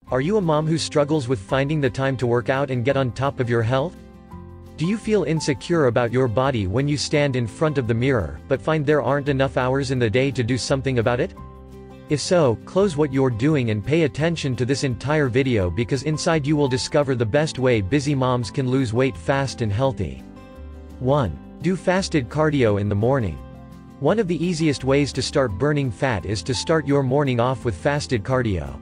Are you a mom who struggles with finding the time to work out and get on top of your health? Do you feel insecure about your body when you stand in front of the mirror, but find there aren't enough hours in the day to do something about it? If so, close what you're doing and pay attention to this entire video, because inside you will discover the best way busy moms can lose weight fast and healthy. 1. Do fasted cardio in the morning. One of the easiest ways to start burning fat is to start your morning off with fasted cardio.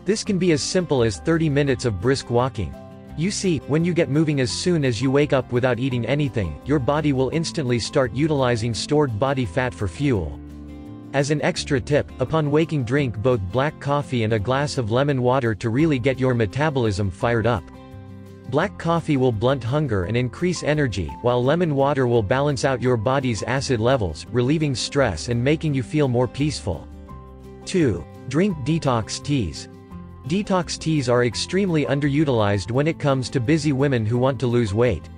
This can be as simple as 30 minutes of brisk walking. You see, when you get moving as soon as you wake up without eating anything, your body will instantly start utilizing stored body fat for fuel. As an extra tip, upon waking, drink both black coffee and a glass of lemon water to really get your metabolism fired up. Black coffee will blunt hunger and increase energy, while lemon water will balance out your body's acid levels, relieving stress and making you feel more peaceful. 2. Drink detox teas. Detox teas are extremely underutilized when it comes to busy women who want to lose weight.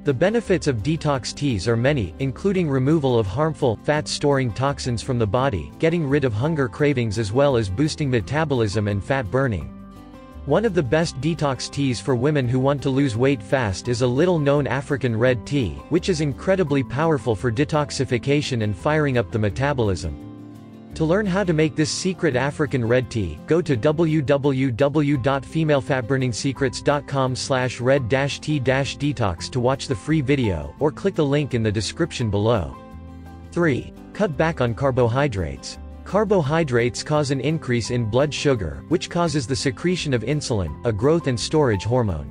The benefits of detox teas are many, including removal of harmful, fat-storing toxins from the body, getting rid of hunger cravings, as well as boosting metabolism and fat burning. One of the best detox teas for women who want to lose weight fast is a little-known African red tea, which is incredibly powerful for detoxification and firing up the metabolism. To learn how to make this secret African red tea, go to www.femalefatburningsecrets.com/red-tea-detox to watch the free video, or click the link in the description below. 3. Cut back on carbohydrates. Carbohydrates cause an increase in blood sugar, which causes the secretion of insulin, a growth and storage hormone.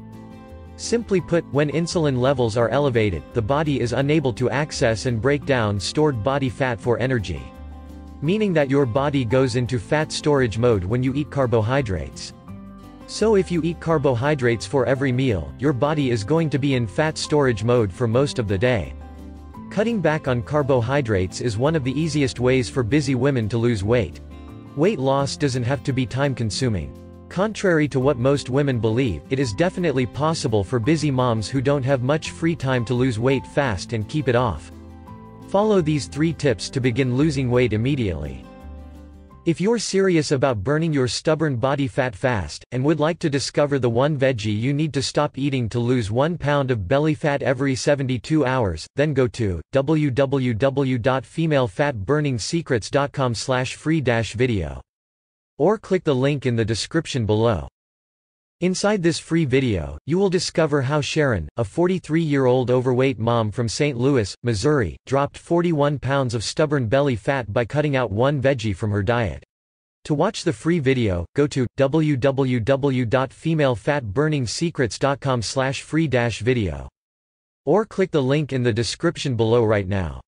Simply put, when insulin levels are elevated, the body is unable to access and break down stored body fat for energy. Meaning that your body goes into fat storage mode when you eat carbohydrates. So if you eat carbohydrates for every meal, your body is going to be in fat storage mode for most of the day. Cutting back on carbohydrates is one of the easiest ways for busy women to lose weight. Weight loss doesn't have to be time-consuming. Contrary to what most women believe, it is definitely possible for busy moms who don't have much free time to lose weight fast and keep it off. Follow these 3 tips to begin losing weight immediately. If you're serious about burning your stubborn body fat fast, and would like to discover the one veggie you need to stop eating to lose 1 pound of belly fat every 72 hours, then go to www.femalefatburningsecrets.com/free-video. Or click the link in the description below. Inside this free video, you will discover how Sharon, a 43-year-old overweight mom from St. Louis, Missouri, dropped 41 pounds of stubborn belly fat by cutting out one veggie from her diet. To watch the free video, go to www.femalefatburningsecrets.com/free-video. Or click the link in the description below right now.